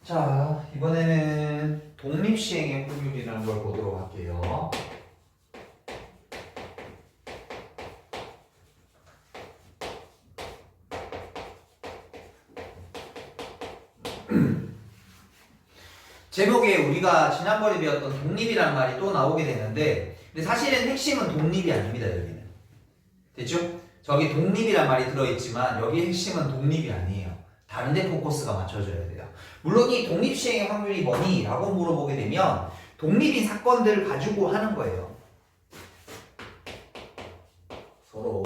자, 이번에는 독립시행의 확률이라는 걸 보도록 할게요. 제목에 우리가 지난번에 배웠던 독립이라는 말이 또 나오게 되는데, 근데 사실은 핵심은 독립이 아닙니다, 여기는. 됐죠? 저기 독립이란 말이 들어있지만 여기 핵심은 독립이 아니에요. 다른 데 포커스가 맞춰져야 돼요. 물론 이 독립시행의 확률이 뭐니? 라고 물어보게 되면 독립인 사건들을 가지고 하는 거예요. 서로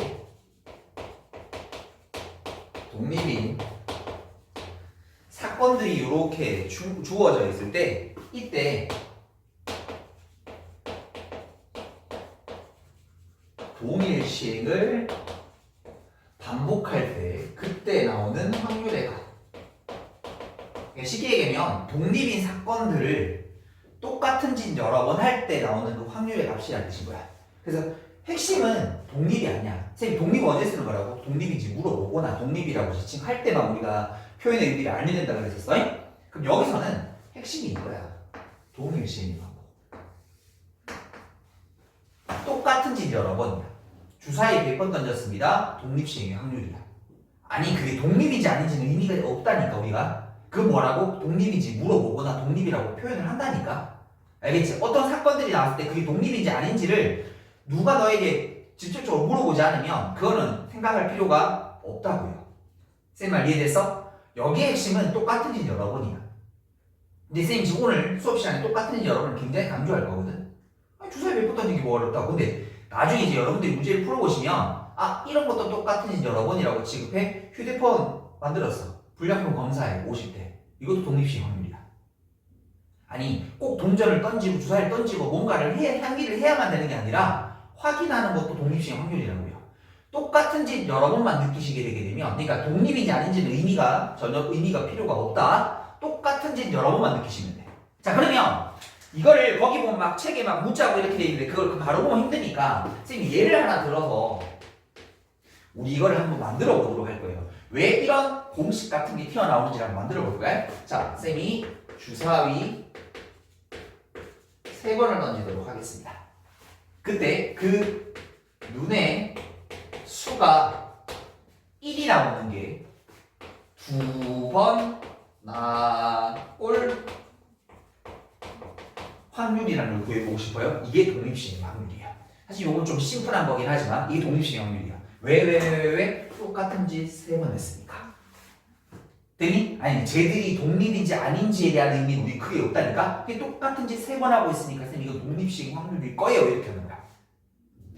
독립인 사건들이 이렇게 주어져 있을 때 이때 동일 시행을 반복할 때 그때 나오는 확률의 값. 쉽게 얘기하면 독립인 사건들을 똑같은 짓 여러 번 할 때 나오는 그 확률의 값이라는 뜻인 거야. 그래서 핵심은 독립이 아니야. 선생님 독립 언제 쓰는 거라고? 독립인지 물어보거나 독립이라고 지칭할 때만 우리가 표현의 의미를 알면 된다고 그랬었어. 그럼 여기서는 핵심이 이거야. 동일 시행의 반복. 똑같은 짓 여러 번이야. 주사위 100번 던졌습니다. 독립시행의 확률이야. 아니 그게 독립인지 아닌지는 의미가 없다니까 우리가. 그 뭐라고? 독립인지 물어보거나 독립이라고 표현을 한다니까. 알겠지? 어떤 사건들이 나왔을 때 그게 독립인지 아닌지를 누가 너에게 직접적으로 물어보지 않으면 그거는 생각할 필요가 없다고요. 쌤 말 이해됐어? 여기의 핵심은 똑같은 짓 여러 번이야. 근데 쌤 지금 오늘 수업 시간에 똑같은 짓 여러 번을 굉장히 강조할 거거든. 아니, 주사위 100번 던지기 뭐 어렵다고. 근데 나중에 이제 여러분들이 문제를 풀어보시면 아 이런 것도 똑같은 짓 여러 번이라고 취급해. 휴대폰 만들었어. 불량품 검사해 50대. 이것도 독립시행 확률이야. 아니 꼭 동전을 던지고 주사위를 던지고 뭔가를 향기를 해야만 되는 게 아니라 확인하는 것도 독립시행 확률이라고요. 똑같은 짓 여러 번만 느끼시게 되게 되면 그러니까 독립인지 아닌지는 전혀 의미가 필요가 없다. 똑같은 짓 여러 번만 느끼시면 돼. 자 그러면 이거를 거기 보면 막 책에 막 문자고 이렇게 돼 있는데 그걸 바로 보면 힘드니까 선생님이 예를 하나 들어서 우리 이거를 한번 만들어 보도록 할 거예요. 왜 이런 공식 같은 게 튀어나오는지 한번 만들어 볼까요? 자, 쌤이 주사위 3번을 던지도록 하겠습니다. 그때 그 눈에 수가 1이 나오는 게 2번 나올 확률이라는 걸 구해보고 싶어요. 이게 독립시행 확률이에요. 사실 이건 좀 심플한 거긴 하지만 이게 독립시행 확률이야. 왜? 똑같은 짓 3번 했으니까. 됐니? 아니 쟤들이 독립인지 아닌지에 대한 의미는 우리 크게 없다니까. 이게 똑같은 짓 3번 하고 있으니까 쌤 이거 독립시행 확률일 거예요. 이렇게 하는 거야.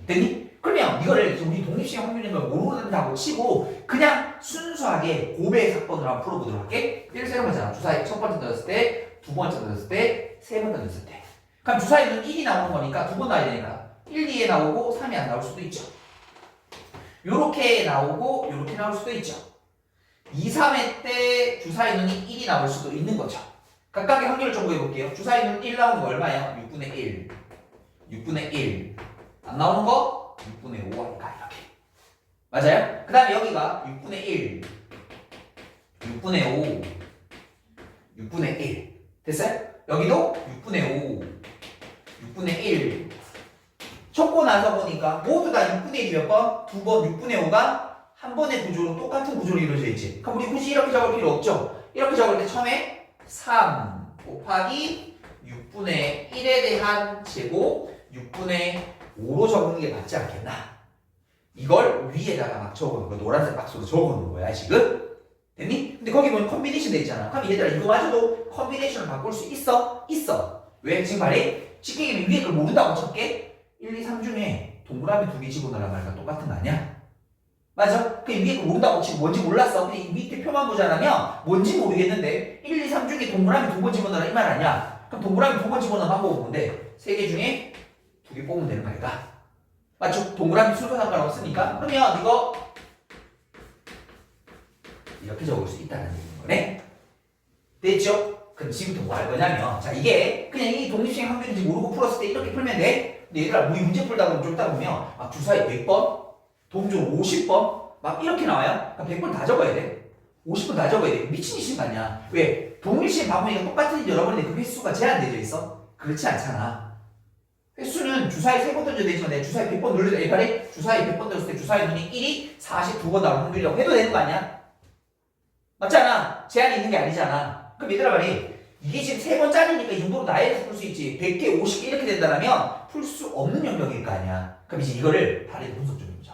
됐니? 그러면 이거를 우리 독립시행 확률인 걸 모른다고 치고 그냥 순수하게 고배 사건으로 한번 풀어보도록 할게. 예를 들어 보잖아. 주사위 첫 번째 던졌을 때, 두 번째 던졌을 때, 세 번 던졌을 때. 그럼 주사위는 1이 나오는 거니까 두 번 나와야 되니까 1, 2에 나오고 3이 안 나올 수도 있죠. 요렇게 나오고 요렇게 나올 수도 있죠. 2, 3회 때 주사위 눈이 1이 나올 수도 있는 거죠. 각각의 확률을 좀 구해볼게요. 주사위 눈 1 나오는 거 얼마예요? 6분의 1. 6분의 1. 안 나오는 거? 6분의 5 하니까 이렇게. 맞아요? 그 다음에 여기가 6분의 1. 6분의 5. 6분의 1. 됐어요? 여기도 6분의 5. 6분의 1. 적고 나서 보니까 모두 다 6분의 1이 몇 번? 2번 6분의 5가 한 번의 구조로 똑같은 구조로 이루어져 있지. 그럼 우리 굳이 이렇게 적을 필요 없죠. 이렇게 적을 때 처음에 3 곱하기 6분의 1에 대한 제곱 6분의 5로 적는 게 맞지 않겠나. 이걸 위에다가 막 적어놓은 거야. 노란색 박스로 적어놓은 거야 지금. 됐니? 근데 거기 보면 컨비네이션 돼 있잖아. 그럼 얘들아 이거마저도 컨비네이션을 바꿀 수 있어? 있어. 왜? 지금 말해? 쉽게 얘기하면 위에 걸 모른다고 쳤게? 1, 2, 3 중에 동그라미 2개 집어넣으란 말과 똑같은 거 아니야? 맞아? 그 위에 거 모른다고 치고 뭔지 몰랐어. 근데 이 밑에 표만 보자면 뭔지 모르겠는데 1, 2, 3 중에 동그라미 2번 집어넣으라 이 말 아니야? 그럼 동그라미 2번 집어넣는 방법은 뭔데? 3개 중에 2개 뽑으면 되는 말이다. 맞죠? 동그라미 순서 상관없으니까 그러면 이거 이렇게 적을 수 있다는 얘기인 거네. 됐죠? 그럼 지금부터 뭐 할 거냐면 자 이게 그냥 이 독립시행 확률인지 모르고 풀었을 때 이렇게 풀면 돼. 근데 얘들아 우리 문제 풀다 보면 좀 있다 보면 막 주사위 100번 동전 50번 막 이렇게 나와요. 그럼 100번 다 적어야 돼. 50번 다 적어야 돼. 미친 짓인 거 아니야. 왜? 독립시행 바구니가 똑같은 일 여러 번인데 그 횟수가 제한되어 있어? 그렇지 않잖아. 횟수는 주사위 3번 던져도 되지만 내가 주사위 100번 눌러도 A발에 주사위 100번 던졌을 때 주사위 눈이 1이 42번 나올 확률이라고 해도 되는 거 아니야? 맞잖아. 제한이 있는 게 아니잖아. 그럼 얘들아 말이 이게 지금 3번짜리니까 이 정도로 나이에서 풀 수 있지. 100개, 50개 이렇게 된다면 풀 수 없는 영역일 거 아니야. 그럼 이제 이거를 다르게 분석 좀 해보자.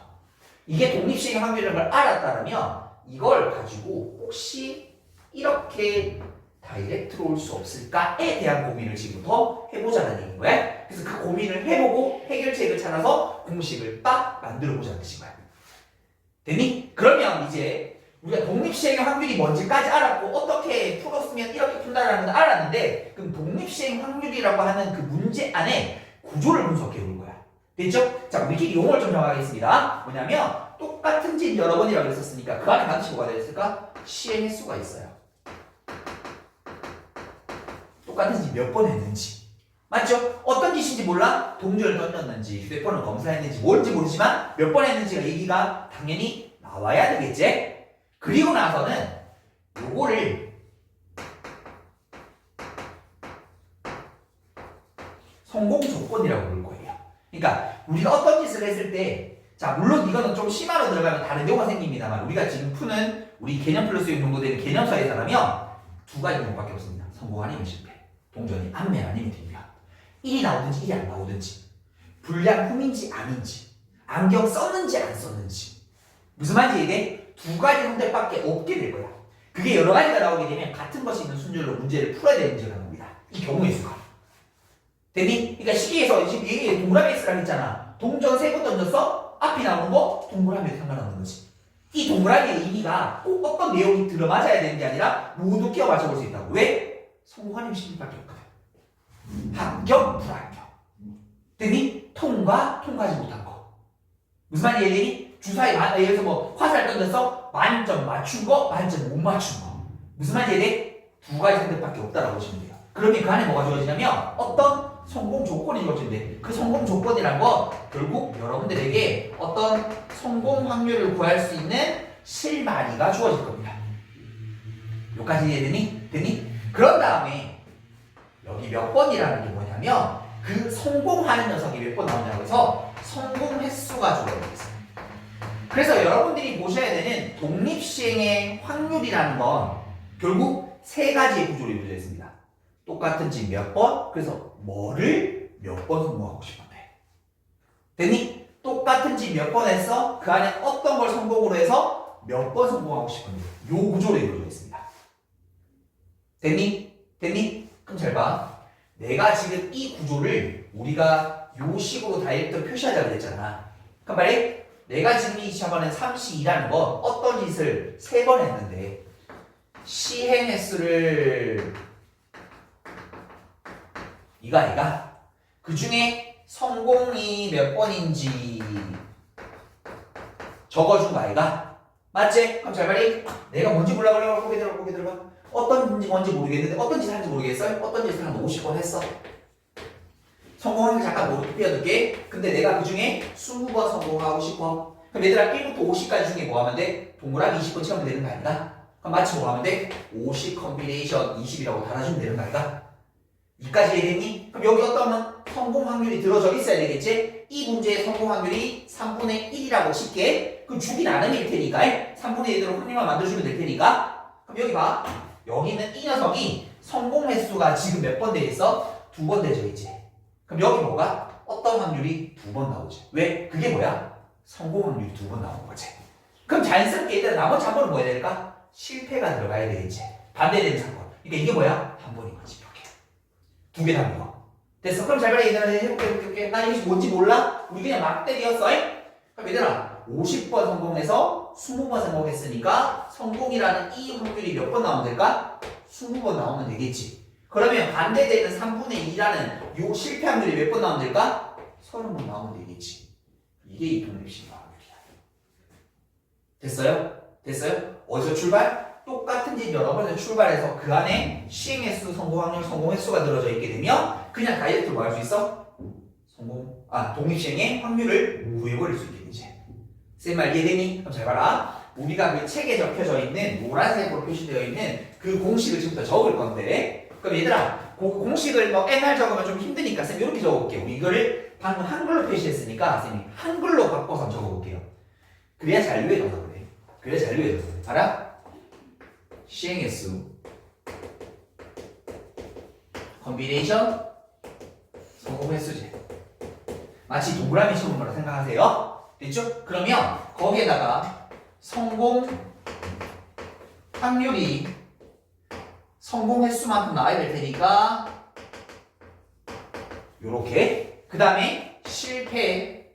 이게 독립시행 확률이라는 걸 알았다면 이걸 가지고 혹시 이렇게 다이렉트로 올 수 없을까에 대한 고민을 지금부터 해보자는 얘기인 거야. 그래서 그 고민을 해보고 해결책을 찾아서 공식을 딱 만들어보자는 뜻인 거야. 됐니? 그러면 이제 우리가 독립시행의 확률이 뭔지까지 알았고 어떻게 풀었으면 이렇게 푼다라는 걸 알았는데 그럼 독립시행 확률이라고 하는 그 문제 안에 구조를 분석해 볼 거야. 됐죠? 자, 우리끼리 용어를 좀 정하겠습니다. 뭐냐면 똑같은 집 여러 번이라고 했었으니까 그 안에 반드시 뭐가 되었을까? 시행 횟수가 있어요. 똑같은 집 몇 번 했는지. 맞죠? 어떤 짓인지 몰라? 동전을 던졌는지 휴대폰을 검사했는지 뭔지 모르지만 몇 번 했는지가 얘기가 당연히 나와야 되겠지? 그리고 나서는 요거를 성공 조건이라고 부를 거예요. 그러니까 우리가 어떤 짓을 했을 때, 자 물론 이거는 좀 심화로 들어가면 다른 경우가 생깁니다만 우리가 지금 푸는 우리 개념 플러스 1 정도 되는 개념서에서라면 두 가지 경우밖에 없습니다. 성공 아니면 실패. 동전이 앞면 아니면 뒷면. 1이 나오든지 1이 안 나오든지, 불량 흠인지 아닌지, 안경 썼는지 안 썼는지. 무슨 말인지 이게 두 가지 선택밖에 없게 될 거야. 그게 여러 가지가 나오게 되면 같은 것이 있는 순절로 문제를 풀어야 되는 문제가 나옵니다. 이 경우의 수가. 됐니? 그러니까 시계에서 지금 얘 동그라미 X라고 했잖아. 동전 3번 던졌어? 앞이 나오는 거 동그라미에 상관없는 거지. 이 동그라미의 의미가 꼭 어떤 내용이 들어맞아야 되는 게 아니라 모두 끼워 맞춰볼 수 있다고. 왜? 성공하는 실패밖에 없거든. 합격, 불합격. 됐니? 통과, 통과하지 못한 거. 무슨 말인지 얘기니? 주사위 예를 들어서 뭐 화살 던져서 만점 맞춘 거, 만점 못 맞춘 거. 무슨 말인지 얘기니? 두 가지 선택밖에 없다라고 보시면 돼요. 그러면 그 안에 뭐가 주어지냐면 어떤 성공 조건이 주어지는데 그 성공 조건이란 건 결국 여러분들에게 어떤 성공 확률을 구할 수 있는 실마리가 주어질 겁니다. 여기까지 이해되니? 됐니? 그런 다음에 여기 몇 번이라는 게 뭐냐면 그 성공하는 녀석이 몇 번 나오냐고 해서 성공 횟수가 주어지겠어요. 그래서 여러분들이 보셔야 되는 독립시행의 확률이라는 건 결국 세 가지의 구조로 이루어져 있습니다. 똑같은 집 몇 번, 그래서 뭐를 몇 번 성공하고 싶은데. 됐니? 똑같은 집 몇 번 했어? 그 안에 어떤 걸 성공으로 해서 몇 번 성공하고 싶은데. 요 구조로 이루어져 있습니다. 됐니? 됐니? 그럼 잘 봐. 내가 지금 이 구조를 우리가 요 식으로 다이렉트로 표시하자고 했잖아. 그럼 말이 내가 지금 이 저번에 32라는 건 어떤 짓을 3번 했는데 시행 횟수를 이가 그 중에 성공이 몇 번인지 적어준 거 아이가? 맞지? 그럼 잘 말이 내가 뭔지 몰라 고개 들어봐. 어떤 짓이 뭔지 모르겠는데 어떤 짓을 하는지 모르겠어요? 어떤 짓을 한 50번 했어? 성공하는 게 잠깐 모르게 띄워둘게. 근데 내가 그 중에 20번 성공하고 싶어. 그럼 얘들아 1부터 50까지 중에 뭐 하면 돼? 동그라미 20번 채우면 되는 거 아닌가? 그럼 마치 뭐 하면 돼? 50 컴비네이션 20이라고 달아주면 되는 거 아닌가? 이까지 이해됐니? 그럼 여기 어떤 성공 확률이 들어져 있어야 되겠지? 이 문제의 성공 확률이 3분의 1이라고 칠게. 그럼 주기 나름일 테니까 3분의 1대로 확률만 만들어주면 될 테니까. 그럼 여기 봐. 여기는 이 녀석이 성공 횟수가 지금 몇 번 돼 있어? 2번 되져 있지. 그럼 여기 뭐가? 어떤 확률이 2번 나오지. 왜? 그게 뭐야? 성공 확률이 2번 나오는 거지. 그럼 자연스럽게 얘들아 나머지 한 번은 뭐 해야 될까? 실패가 들어가야 되겠지. 반대되는 사건. 그러니까 이게 뭐야? 한 번인 거지. 이렇게. 2개 답인 거. 됐어? 그럼 잘 봐라 얘들아. 해볼게. 나 이것이 뭔지 몰라? 우리 그냥 막 때리었어. 그럼 얘들아 50번 성공해서 20번 성공했으니까 성공이라는 이 확률이 몇 번 나오면 될까? 20번 나오면 되겠지. 그러면 반대되는 3분의 2라는 요 실패 확률이 몇 번 나오면 될까? 30번 나오면 되겠지. 이게 이 독립시행 확률이야. 됐어요? 어디서 출발? 똑같은 집 여러 번을 출발해서 그 안에 시행 횟수, 성공 확률, 성공 횟수가 들어져 있게 되면 그냥 다이렉트로 뭐 할 수 있어? 독립시행의 확률을 구해버릴 수 있게 되지. 쌤 말 이해되니? 그럼 잘 봐라. 우리가 그 책에 적혀져 있는 노란색으로 표시되어 있는 그 공식을 지금부터 적을 건데, 그럼 얘들아 그 공식을 뭐 옛날 적으면 좀 힘드니까 쌤 이렇게 적어볼게요. 우리 이거를 방금 한글로 표시했으니까 쌤이 한글로 바꿔서 적어볼게요. 그래야 잘 외워져서 그래. 그래야 잘 외워져서 그래. 알아? 시행횟수 컨비네이션 성공횟수제. 마치 동그라미 쳐본 거라 생각하세요. 됐죠? 그러면 거기에다가 성공 확률이 성공 횟수만큼 나와야 될 테니까 요렇게, 그 다음에 실패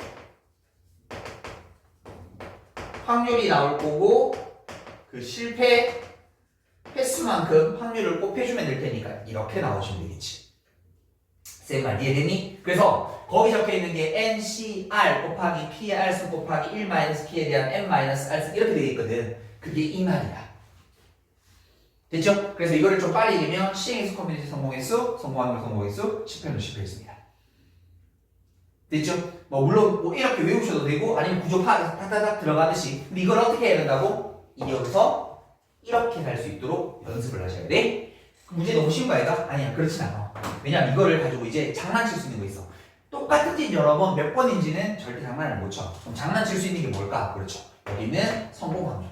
확률이 나올 거고 그 실패 횟수만큼 확률을 곱해주면 될 테니까 이렇게 나오시면 되겠지. 쌤 말 이해되니? 그래서 거기 적혀있는 게 NCR 곱하기 PR수 곱하기 1-P에 대한 N-R수 이렇게 되어 있거든. 그게 이 말이야. 됐죠? 그래서 이거를 좀 빨리 읽으면 시행횟수, 컨비네이션 성공횟수, 성공확률 성공횟수, 실패는 실패했습니다. 됐죠? 뭐 물론 뭐 이렇게 외우셔도 되고 아니면 구조 파악해서 타타닥 들어가듯이. 근데 이걸 어떻게 해야 된다고? 여기서 이렇게 갈 수 있도록 연습을 하셔야 돼. 문제 너무 쉬운 거 아이가? 아니야, 그렇진 않아. 왜냐면 이거를 가지고 이제 장난칠 수 있는 거 있어. 똑같은 진 여러 번 몇 번인지는 절대 장난을 못 쳐. 그럼 장난칠 수 있는 게 뭘까? 그렇죠. 여기는 성공 확률.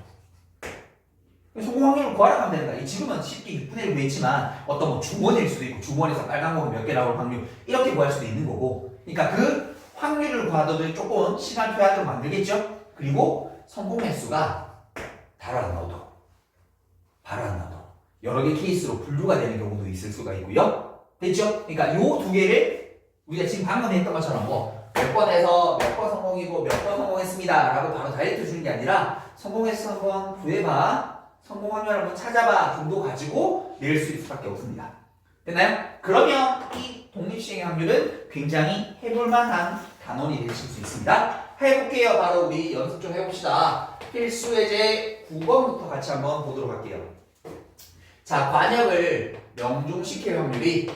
성공 확률을 구하라고 하면 되는 거야. 지금은 쉽게 6분의 1 구했지만 어떤 뭐 주머니일 수도 있고 주머니에서 빨간 거가 몇 개 나올 확률 이렇게 구할 수도 있는 거고. 그러니까 그 확률을 구하더라도 조금 시간 표하도록 만들겠죠? 그리고 성공 횟수가 바로 안 나오도록. 바로 안 나오도록. 여러 개 케이스로 분류가 되는 경우도 있을 수가 있고요. 됐죠? 그러니까 요 두 개를 우리가 지금 방금 했던 것처럼 뭐 몇 번 해서 몇 번 성공이고 몇 번 성공했습니다 라고 바로 다이렉트 주는 게 아니라 성공했어 한번 구해봐, 성공 확률 한번 찾아봐 정도 가지고 낼 수 있을 수밖에 없습니다. 됐나요? 그러면 이 독립시행의 확률은 굉장히 해볼만한 단원이 되실 수 있습니다. 해볼게요. 바로 우리 연습 좀 해봅시다. 필수 예제 9번부터 같이 한번 보도록 할게요. 자, 관역을 명중시킬 확률이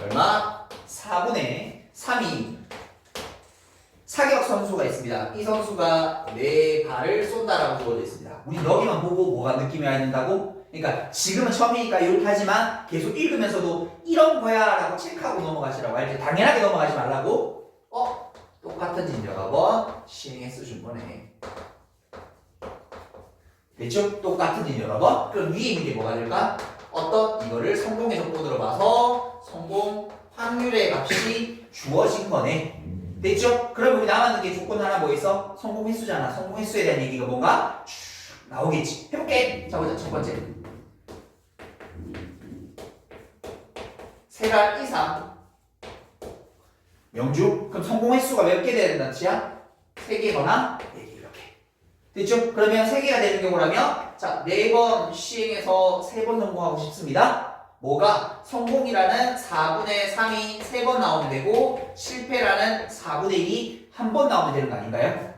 얼마? 4분의 3이 사격 선수가 있습니다. 이 선수가 4발을 쏜다라고 주어져 있습니다. 우리 여기만 보고 뭐가 느낌이 와야 된다고? 그러니까 지금은 처음이니까 이렇게 하지만 계속 읽으면서도 이런 거야 라고 체크하고 넘어가시라고 알지? 당연하게 넘어가지 말라고. 똑같은 진 여러 번 시행했어 준 거네. 됐죠? 똑같은 진 여러 번. 그럼 위에 있는 게 뭐가 될까? 어떤 이거를 성공의 조건으로 봐서 성공 확률의 값이 주어진 거네. 됐죠? 그럼 여기 남았는 게 조건 하나 뭐 있어? 성공 횟수잖아. 성공 횟수에 대한 얘기가 뭔가 쭉 나오겠지. 해볼게. 자, 보자. 첫 번째. 3갈 이상 명중. 그럼 성공 횟수가 몇 개 돼야 된다는 뜻이야? 3개거나 4개 이렇게. 됐죠? 그러면 3개가 되는 경우라면 자, 4번 시행해서 3번 성공하고 싶습니다. 뭐가? 성공이라는 4분의 3이 3번 나오면 되고 실패라는 4분의 1이 한 번 나오면 되는 거 아닌가요?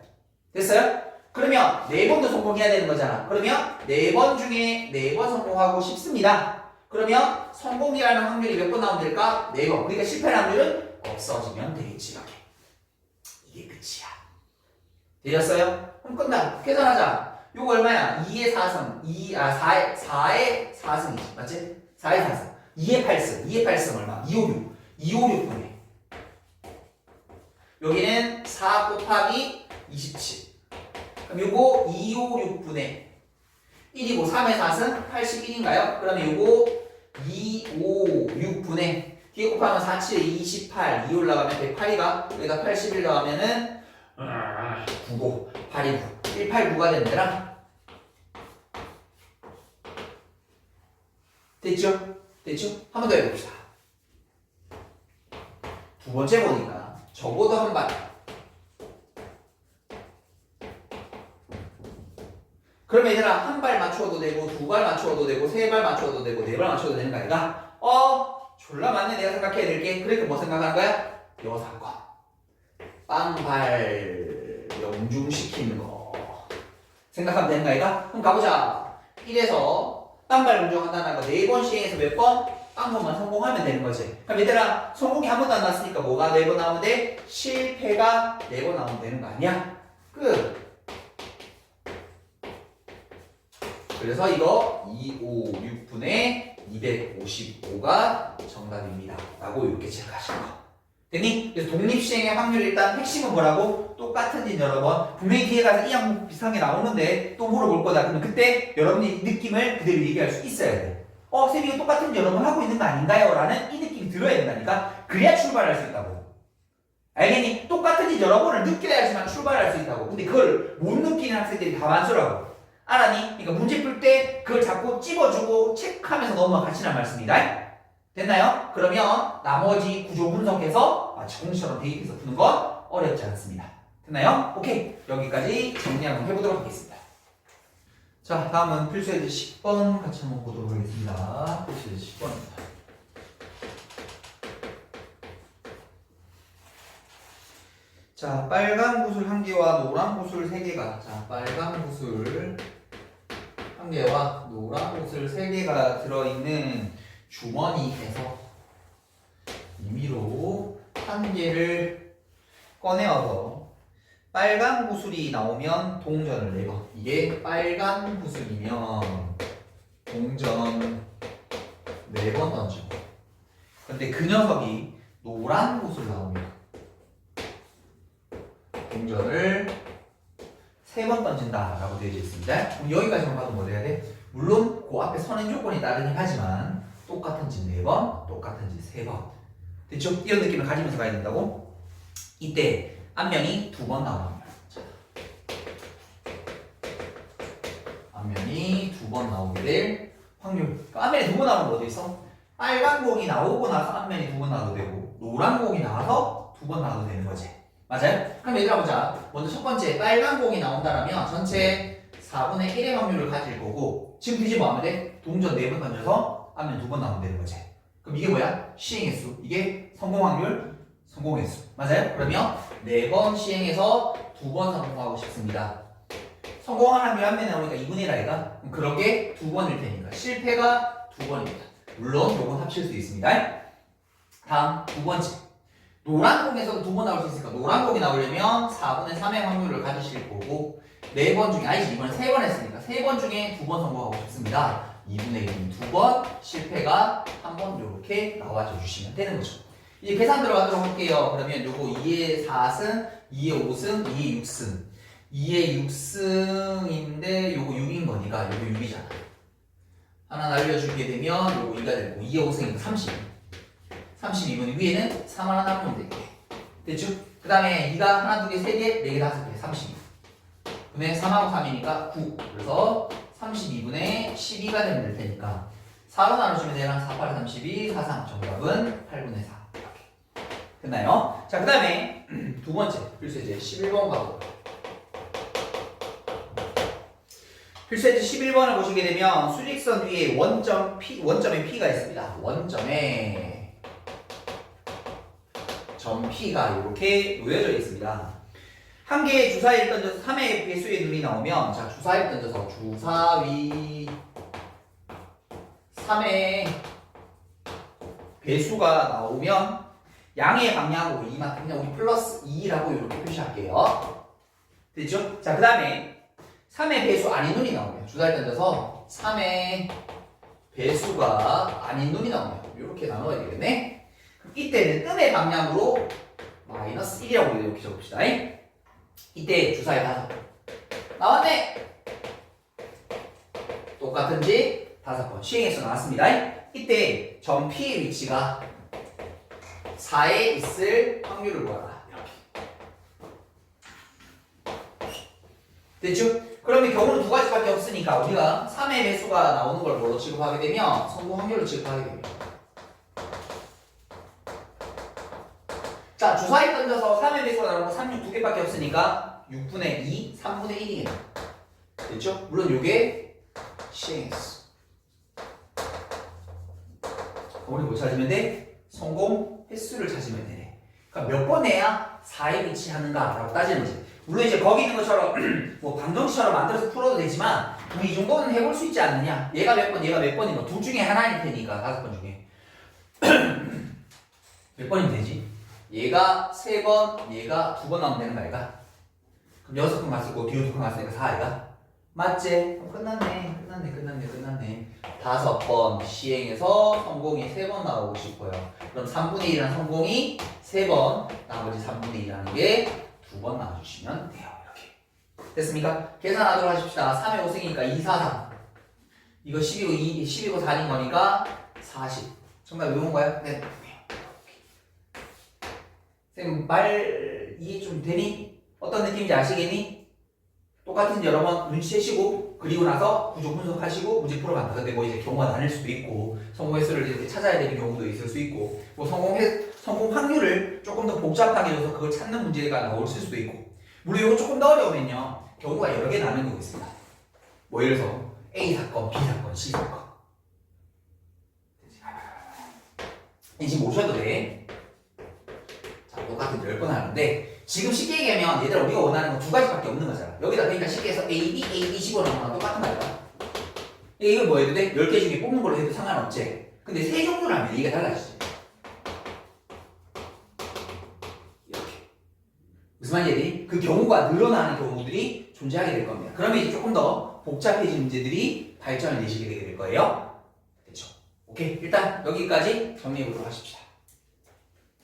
됐어요? 그러면 4번도 성공해야 되는 거잖아. 그러면 4번 중에 4번 성공하고 싶습니다. 그러면 성공이라는 확률이 몇 번 나오면 될까? 4번. 그러니까 실패라는 확률은 없어지면 되겠지. 이렇게. 이게 끝이야. 되셨어요? 그럼 끝나. 계산하자. 요거 얼마야? 2의 4승. 4의 4승이지. 맞지? 4의 4승. 2의 8승. 2의 8승 얼마? 256. 256분의. 여기는 4 곱하기 27. 그럼 요거 256분의 1이고 3의 4승 81인가요? 그러면 요거 256분의 뒤에 곱하면 4, 7에 28, 2 올라가면 108이가 여기다 81 나가면은 99, 8이 9, 189가 된다라. 됐죠? 됐죠? 한 번 더 해봅시다. 두 번째 보니까 적어도 한 발. 그럼 얘들아 한 발 맞춰도 되고 두 발 맞춰도 되고 세 발 맞춰도 되고 네 발 맞춰도 되는 거 아닌가? 졸라 맞네. 내가 생각해야 될게. 그러니까 뭐 생각한 거야? 요 사건. 빵발 명중시키는 거 생각하면 되는 거 아이가? 그럼 가보자. 1에서 빵발 명중한다는 거 4번 시행해서 몇 번? 한 번만 성공하면 되는 거지. 그럼 얘들아 성공이 한 번도 안 났으니까 뭐가 4번 나오면 돼? 실패가 4번 나오면 되는 거 아니야? 끝. 그래서 이거 256분의 255가 정답입니다. 라고 이렇게 체크하시는 거. 됐니? 그래서 독립시행의 확률 일단 핵심은 뭐라고? 똑같은지 여러 번. 분명히 뒤에 가서 이 항목 비슷한 게 나오는데 또 물어볼 거다. 그러면 그때 여러분이 느낌을 그대로 얘기할 수 있어야 돼. 쌤 이거 똑같은지 여러 번 하고 있는 거 아닌가요? 라는 이 느낌이 들어야 된다니까. 그래야 출발할 수 있다고. 알겠니? 똑같은지 여러 번을 느껴야지만 출발할 수 있다고. 근데 그걸 못 느끼는 학생들이 다 많더라고. 알았니? 그러니까 문제 풀 때 그걸 자꾸 찝어주고 체크하면서 넘어가시란 말씀이다. 됐나요? 그러면 나머지 구조 분석해서 마치 공식처럼 대입해서 푸는 건 어렵지 않습니다. 됐나요? 오케이. 여기까지 정리 한번 해보도록 하겠습니다. 자, 다음은 필수예제 10번 같이 한번 보도록 하겠습니다. 필수예제 10번입니다. 자, 빨간 구슬 1개와 노란 구슬 3개가 빨간 구슬 1개와 노란 구슬 3개가 들어있는 주머니에서 임의로 1개를 꺼내와서 빨간 구슬이 나오면 동전을 4번. 이게 빨간 구슬이면 동전 4번 던지고, 근데 그 녀석이 노란 구슬 나오면 동전을 3번 던진다라고 되어 있습니다. 그럼 여기까지만 봐도 뭐 돼야 돼? 물론 그 앞에 선행 조건이 따르긴 하지만 똑같은지 4번, 똑같은지 3번. 됐죠? 이런 느낌을 가지면서 가야 된다고? 이때 앞면이 2번 나옵니다. 앞면이 2번 나오게 될 확률. 앞면에 2번 나오면 뭐 돼 있어? 빨간 공이 나오고 나서 앞면이 2번 나와도 되고, 노란 공이 나와서 2번 나와도 되는 거지. 맞아요? 그럼 얘들아 보자. 먼저 첫 번째 빨간 공이 나온다라면 전체 4분의 1의 확률을 가질 거고, 지금 뒤집어 하면 돼? 동전 4번 던져서 앞면 2번 나오면 되는 거지. 그럼 이게 뭐야? 시행횟수. 이게 성공 확률, 성공 횟수. 맞아요? 그러면 4번 시행해서 2번 성공하고 싶습니다. 성공한 확률 한 면에 나오니까 2분의 1 아이가? 그럼 그런 게 2번일 테니까 실패가 2번입니다. 물론 요건 합칠 수 있습니다. 다음 2번째. 노란 공에서도 2번 나올 수 있으니까 노란 공이 나오려면 4분의 3의 확률을 가지실 거고, 4번 중에, 아니지, 이번에 3번 했으니까 3번 중에 2번 성공하고 싶습니다. 2분의 1이 2번, 실패가 1번 이렇게 나와줘 주시면 되는 거죠. 이제 계산 들어가도록 할게요. 그러면 요거 2의 4승, 2의 5승, 2의 6승. 2의 6승인데 요거 6인 거니까 요거 6이잖아. 하나 날려주게 되면 요거 2가 되고, 2의 5승이니까 30. 32분 위에는 3 하나 남으면 되게. 됐죠? 그 다음에 2가 하나, 2개, 3개, 4개, 5개, 32. 분의 3하고 3이니까 9. 그래서 32분의 12가 되면 될 테니까 4로 나눠주면 되랑 4, 8, 32, 4, 3. 정답은 8분의 4. 이렇게. 됐나요? 자, 그 다음에 두 번째 필수예제 11번 가고. 필수예제 11번을 보시게 되면 수직선 위에 원점에 P가 있습니다. 원점에 점 P가 이렇게 놓여져 있습니다. 한 개의 주사위를 던져서 3의 배수의 눈이 나오면, 자, 주사위를 던져서 주사위 3의 배수가 나오면 양의 방향으로 이만큼 그냥 우리 플러스 2라고 이렇게 표시할게요. 됐죠? 자, 그 다음에 3의 배수 아닌 눈이 나오면, 주사위 던져서 3의 배수가 아닌 눈이 나오면 이렇게 나눠야 되겠네. 이때는 음의 방향으로 마이너스 1이라고 이렇게 적읍시다. 이때 주사위 5번 나왔네. 똑같은지 5번 시행해서 나왔습니다. 이때 점 P의 위치가 4에 있을 확률을 구하라. 이렇게. 됐죠? 그러면 경우는 두 가지밖에 없으니까 우리가 3의 배수가 나오는 걸 뭘로 취급하게 되면 성공 확률로 취급하게 됩니다. 자, 주사위 던져서 3의 배수가 나오는 거 3, 6 두 개밖에 없으니까 6분의 2, 3분의 1이겠네. 됐죠? 물론 요게 시행했어. 우리 뭐 찾으면 돼? 성공 횟수를 찾으면 되네. 그러니까 몇 번 해야 4에 위치하는가라고 따지는 거지. 물론 이제 거기 있는 것처럼 뭐 방정식처럼 만들어서 풀어도 되지만 이 정도는 해볼 수 있지 않느냐. 얘가 몇 번, 얘가 몇 번인 거 둘 중에 하나일 테니까 5번 중에 몇 번이면 되지? 얘가 3번, 얘가 2번 나오면 되는 거 아이가? 그럼 6칸만 쓰고 뒤로 2칸만 쓰니까 4이가 맞지? 끝났네. 5번 시행해서 성공이 3번 나오고 싶고요. 그럼 3분의 1이라는 성공이 3번, 나머지 3분의 1이라는 게 2번 나와주시면 돼요. 이렇게. 됐습니까? 계산하도록 하십시다. 3의 5승이니까 2, 4, 3. 이거 12고 4인 거니까 40. 정말 외운 거야? 네. 쌤, 말 이해 좀 되니? 어떤 느낌인지 아시겠니? 똑같은지 여러 번 눈치채시고 그리고 나서 구조 분석하시고 문제 풀어간다. 근데 뭐 이제 경우가 나뉠 수도 있고 성공 횟수를 이렇게 찾아야 되는 경우도 있을 수 있고 뭐 성공 확률을 조금 더 복잡하게 해서 그걸 찾는 문제가 나올 수도 있고 물론 이거 조금 더 어려우면요 경우가 여러 개 나는 경우 있습니다. 뭐 예를 들어서 A 사건, B 사건, C 사건 인식 모셔도 돼. 자, 똑같은 10번 하는데 지금 쉽게 얘기하면 얘들아 우리가 원하는 건 2가지밖에 없는 거잖아. 여기다 그러니까 쉽게 해서 A, B, A, B 집어넣는 거랑 똑같은 말이야. 이건 뭐 해도 돼? 10개 중에 뽑는 걸로 해도 상관없지. 근데 3종류라면 얘기가 달라지지. 이렇게. 무슨 말이지? 그 경우가 늘어나는 경우들이 존재하게 될 겁니다. 그러면 이제 조금 더 복잡해진 문제들이 발전을 내시게 되게 될 거예요. 됐죠? 오케이. 일단 여기까지 정리해 보도록 하십시다.